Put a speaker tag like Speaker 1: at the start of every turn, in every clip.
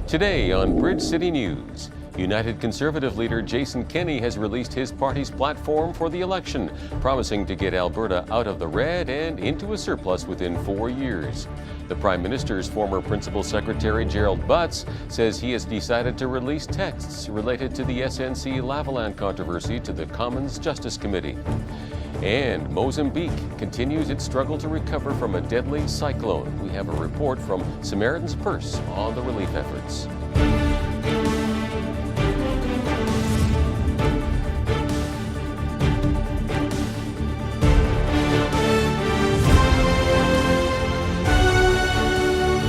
Speaker 1: Today on Bridge City News, United Conservative leader Jason Kenney has released his party's platform for the election, promising to get Alberta out of the red and into a surplus within 4 years. The Prime Minister's former Principal Secretary Gerald Butts says he has decided to release texts related to the SNC Lavalin controversy to the Commons Justice Committee. And Mozambique continues its struggle to recover from a deadly cyclone. We have a report from Samaritan's Purse on the relief efforts.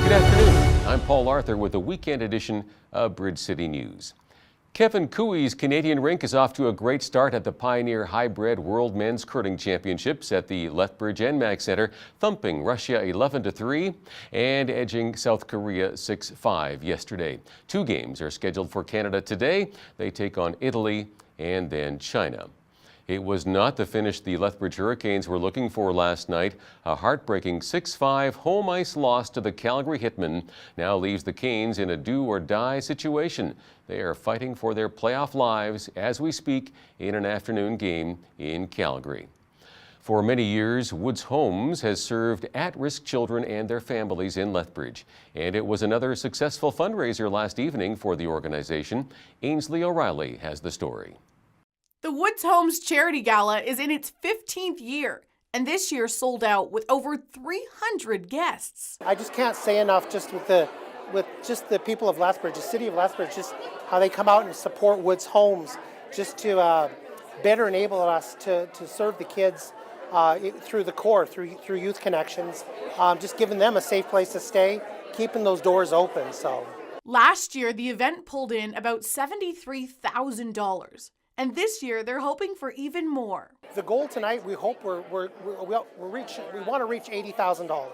Speaker 1: Good afternoon. I'm Paul Arthur with the weekend edition of Bridge City News. Kevin Cooey's Canadian rink is off to a great start at the Pioneer Hybrid World Men's Curling Championships at the Lethbridge NMAG Centre, thumping Russia 11-3 and edging South Korea 6-5 yesterday. 2 games are scheduled for Canada today. They take on Italy and then China. It was not the finish the Lethbridge Hurricanes were looking for last night. A heartbreaking 6-5 home ice loss to the Calgary Hitmen now leaves the Canes in a do-or-die situation. They are fighting for their playoff lives as we speak in an afternoon game in Calgary. For many years, Woods Homes has served at-risk children and their families in Lethbridge. And it was another successful fundraiser last evening for the organization. Ainsley O'Reilly has the story.
Speaker 2: The Woods Homes Charity Gala is in its 15th year, and this year sold out with over 300 guests.
Speaker 3: I just can't say enough just with the people of Lethbridge, the city of Lethbridge, just how they come out and support Woods Homes, just to better enable us to serve the kids through the core, through Youth Connections, just giving them a safe place to stay, keeping those doors open. So
Speaker 2: last year, the event pulled in about $73,000. And this year, they're hoping for even more.
Speaker 3: The goal tonight, we hope we want to reach $80,000.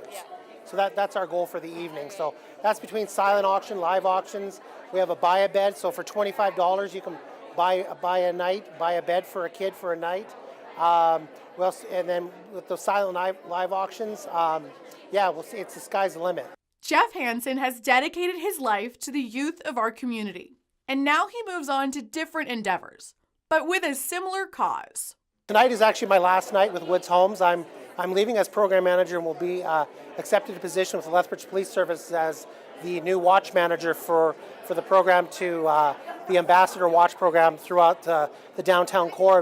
Speaker 3: So that's our goal for the evening. So that's between silent auction, live auctions. We have a buy a bed. So for $25, you can buy a bed for a kid for a night. And then with the silent live auctions, it's the sky's the limit.
Speaker 2: Jeff Hansen has dedicated his life to the youth of our community. And now he moves on to different endeavors, but with a similar cause.
Speaker 3: Tonight is actually my last night with Woods Homes. I'm leaving as program manager and will be accepted a position with the Lethbridge Police Service as the new watch manager for the program to the Ambassador Watch program throughout the downtown core,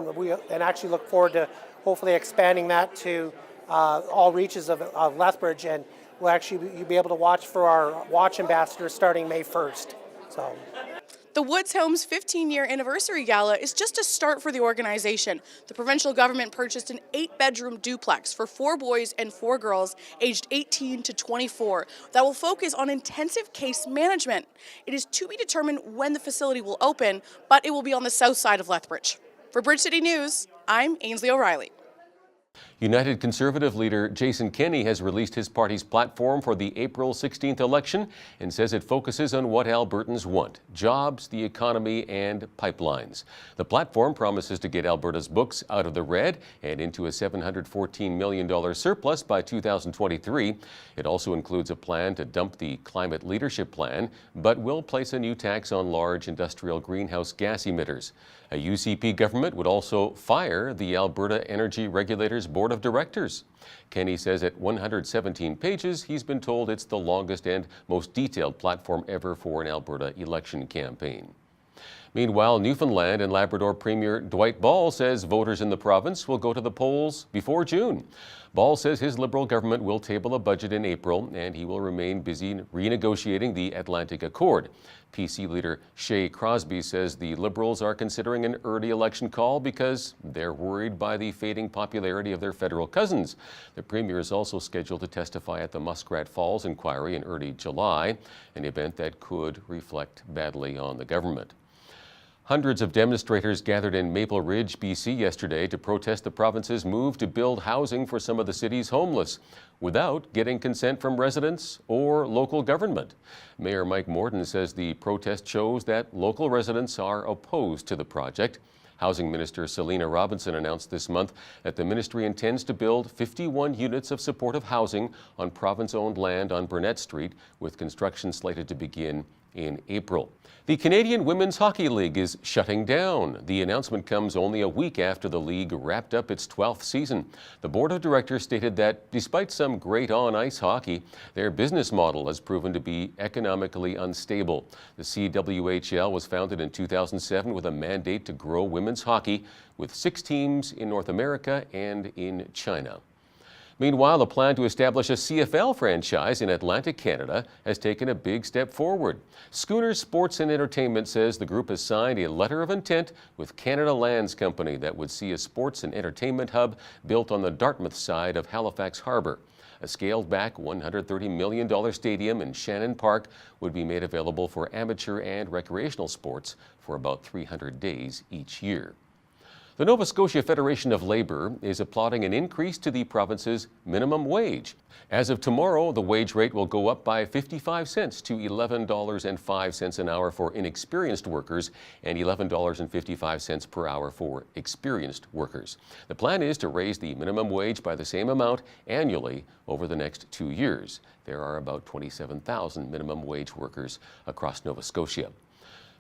Speaker 3: and actually look forward to hopefully expanding that to all reaches of Lethbridge, and we'll actually be able to watch for our watch ambassador starting May 1st. So.
Speaker 4: The Woods Homes 15-year anniversary gala is just a start for the organization. The provincial government purchased an 8-bedroom duplex for 4 boys and 4 girls aged 18 to 24 that will focus on intensive case management. It is to be determined when the facility will open, but it will be on the south side of Lethbridge. For Bridge City News, I'm Ainsley O'Reilly.
Speaker 1: United Conservative leader Jason Kenney has released his party's platform for the April 16th election and says it focuses on what Albertans want: jobs, the economy, and pipelines. The platform promises to get Alberta's books out of the red and into a $714 million surplus by 2023. It also includes a plan to dump the Climate Leadership Plan, but will place a new tax on large industrial greenhouse gas emitters. A UCP government would also fire the Alberta Energy Regulators Board of Directors. Kenney says at 117 pages, he's been told it's the longest and most detailed platform ever for an Alberta election campaign. Meanwhile, Newfoundland and Labrador Premier Dwight Ball says voters in the province will go to the polls before June. Ball says his Liberal government will table a budget in April, and he will remain busy renegotiating the Atlantic Accord. PC leader Shay Crosby says the Liberals are considering an early election call because they're worried by the fading popularity of their federal cousins. The Premier is also scheduled to testify at the Muskrat Falls inquiry in early July, an event that could reflect badly on the government. Hundreds of demonstrators gathered in Maple Ridge, BC yesterday to protest the province's move to build housing for some of the city's homeless without getting consent from residents or local government. Mayor Mike Morton says the protest shows that local residents are opposed to the project. Housing Minister Selina Robinson announced this month that the ministry intends to build 51 units of supportive housing on province-owned land on Burnett Street, with construction slated to begin in April. The Canadian Women's Hockey League is shutting down. The announcement comes only a week after the league wrapped up its 12th season. The board of directors stated that despite some great on-ice hockey, their business model has proven to be economically unstable. The CWHL was founded in 2007 with a mandate to grow women's hockey with 6 teams in North America and in China. Meanwhile, the plan to establish a CFL franchise in Atlantic Canada has taken a big step forward. Schooner Sports and Entertainment says the group has signed a letter of intent with Canada Lands Company that would see a sports and entertainment hub built on the Dartmouth side of Halifax Harbour. A scaled-back $130 million stadium in Shannon Park would be made available for amateur and recreational sports for about 300 days each year. The Nova Scotia Federation of Labour is applauding an increase to the province's minimum wage. As of tomorrow, the wage rate will go up by 55 cents to $11.05 an hour for inexperienced workers and $11.55 per hour for experienced workers. The plan is to raise the minimum wage by the same amount annually over the next 2 years. There are about 27,000 minimum wage workers across Nova Scotia.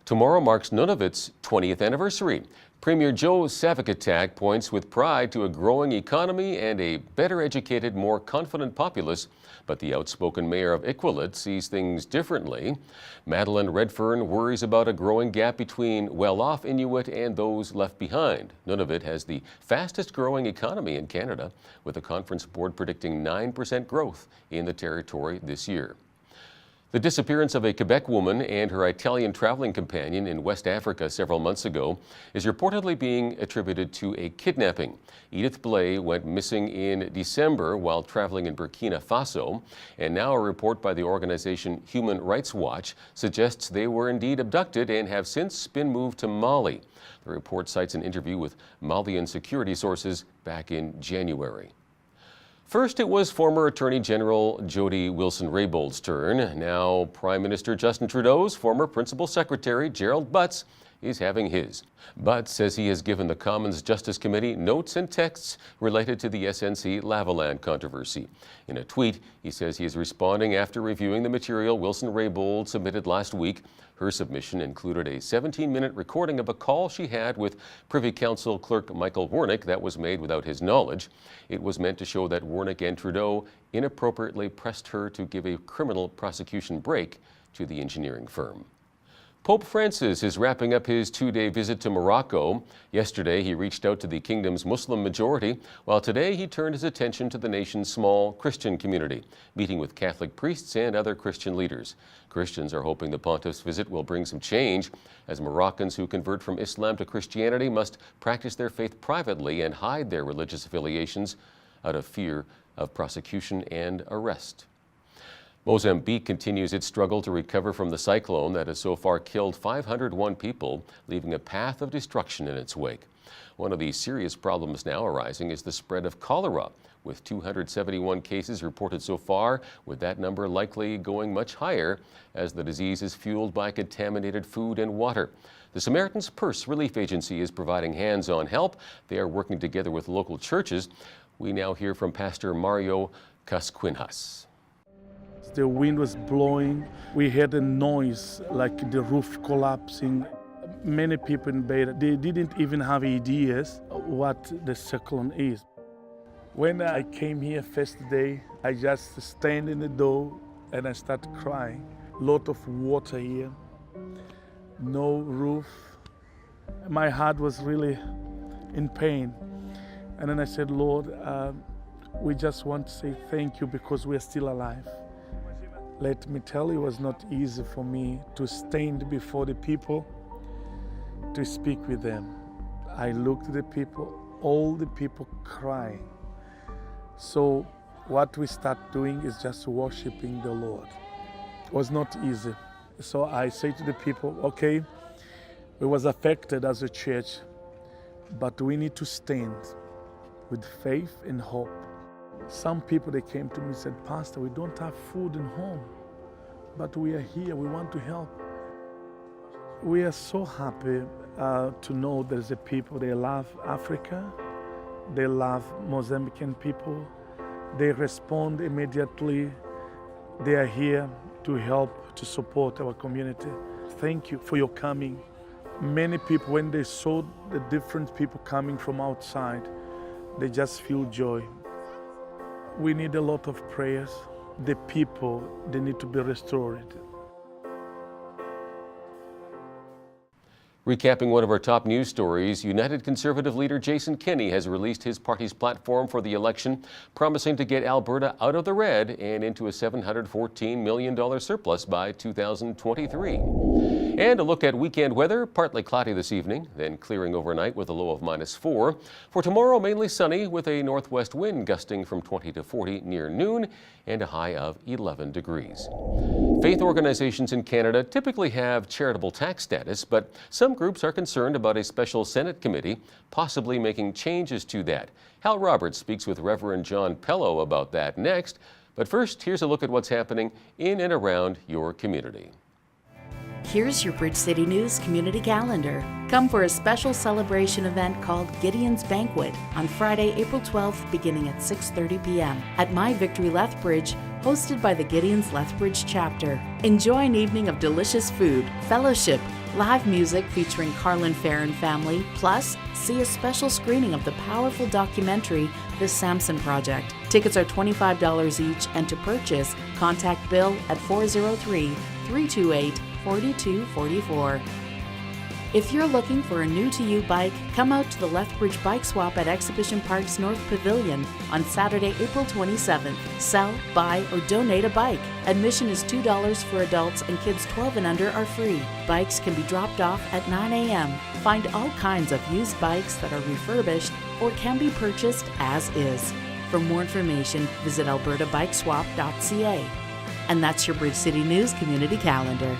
Speaker 1: Tomorrow marks Nunavut's 20th anniversary. Premier Joe Savikatak points with pride to a growing economy and a better educated, more confident populace, but the outspoken mayor of Iqaluit sees things differently. Madeleine Redfern worries about a growing gap between well-off Inuit and those left behind. Nunavut has the fastest growing economy in Canada, with the conference board predicting 9% growth in the territory this year. The disappearance of a Quebec woman and her Italian traveling companion in West Africa several months ago is reportedly being attributed to a kidnapping. Edith Blay went missing in December while traveling in Burkina Faso, and now a report by the organization Human Rights Watch suggests they were indeed abducted and have since been moved to Mali. The report cites an interview with Malian security sources back in January. First, it was former Attorney General Jody Wilson-Raybould's turn. Now, Prime Minister Justin Trudeau's former Principal Secretary Gerald Butts is having his. Butts says he has given the Commons Justice Committee notes and texts related to the SNC Lavalin controversy. In a tweet, he says he is responding after reviewing the material Wilson-Raybould submitted last week. Her submission included a 17-minute recording of a call she had with Privy Council Clerk Michael Wernick that was made without his knowledge. It was meant to show that Wernick and Trudeau inappropriately pressed her to give a criminal prosecution break to the engineering firm. Pope Francis is wrapping up his 2-day visit to Morocco. Yesterday, he reached out to the kingdom's Muslim majority, while today he turned his attention to the nation's small Christian community, meeting with Catholic priests and other Christian leaders. Christians are hoping the pontiff's visit will bring some change, as Moroccans who convert from Islam to Christianity must practice their faith privately and hide their religious affiliations out of fear of prosecution and arrest. Mozambique continues its struggle to recover from the cyclone that has so far killed 501 people, leaving a path of destruction in its wake. One of the serious problems now arising is the spread of cholera, with 271 cases reported so far, with that number likely going much higher as the disease is fueled by contaminated food and water. The Samaritan's Purse Relief Agency is providing hands-on help. They are working together with local churches. We now hear from Pastor Mario Casquinhas.
Speaker 5: The wind was blowing. We heard a noise like the roof collapsing. Many people in bed, they didn't even have ideas what the cyclone is. When I came here first day, I just stand in the door and I start crying. Lot of water here, no roof. My heart was really in pain. And then I said, Lord, we just want to say thank you because we're still alive. Let me tell you, it was not easy for me to stand before the people, to speak with them. I looked at the people, all the people crying. So what we start doing is just worshiping the Lord. It was not easy. So I say to the people, okay, we was affected as a church, but we need to stand with faith and hope. Some people, they came to me and said, Pastor, we don't have food in home, but we are here, we want to help. We are so happy to know there's a people, they love Africa, they love Mozambican people, they respond immediately, they are here, to help, to support our community. Thank you for your coming. Many people, when they saw the different people coming from outside, they just feel joy. We need a lot of prayers. The people, they need to be restored.
Speaker 1: Recapping one of our top news stories, United Conservative leader Jason Kenney has released his party's platform for the election, promising to get Alberta out of the red and into a $714 million surplus by 2023. And a look at weekend weather, partly cloudy this evening, then clearing overnight with a low of -4. For tomorrow, mainly sunny with a northwest wind gusting from 20 to 40 near noon and a high of 11 degrees. Faith organizations in Canada typically have charitable tax status, but some groups are concerned about a special Senate committee possibly making changes to that. Hal Roberts speaks with Reverend John Pello about that next. But first, here's a look at what's happening in and around your community.
Speaker 6: Here's your Bridge City News community calendar. Come for a special celebration event called Gideon's Banquet on Friday, April 12th, beginning at 6:30 p.m. at My Victory Lethbridge, hosted by the Gideon's Lethbridge chapter. Enjoy an evening of delicious food, fellowship, live music featuring Carlin Fair and family, plus see a special screening of the powerful documentary, The Samson Project. Tickets are $25 each, and to purchase, contact Bill at 403-328-4244. If you're looking for a new-to-you bike, come out to the Lethbridge Bike Swap at Exhibition Park's North Pavilion on Saturday, April 27th. Sell, buy, or donate a bike. Admission is $2 for adults, and kids 12 and under are free. Bikes can be dropped off at 9 a.m. Find all kinds of used bikes that are refurbished or can be purchased as is. For more information, visit albertabikeswap.ca. And that's your Bridge City News community calendar.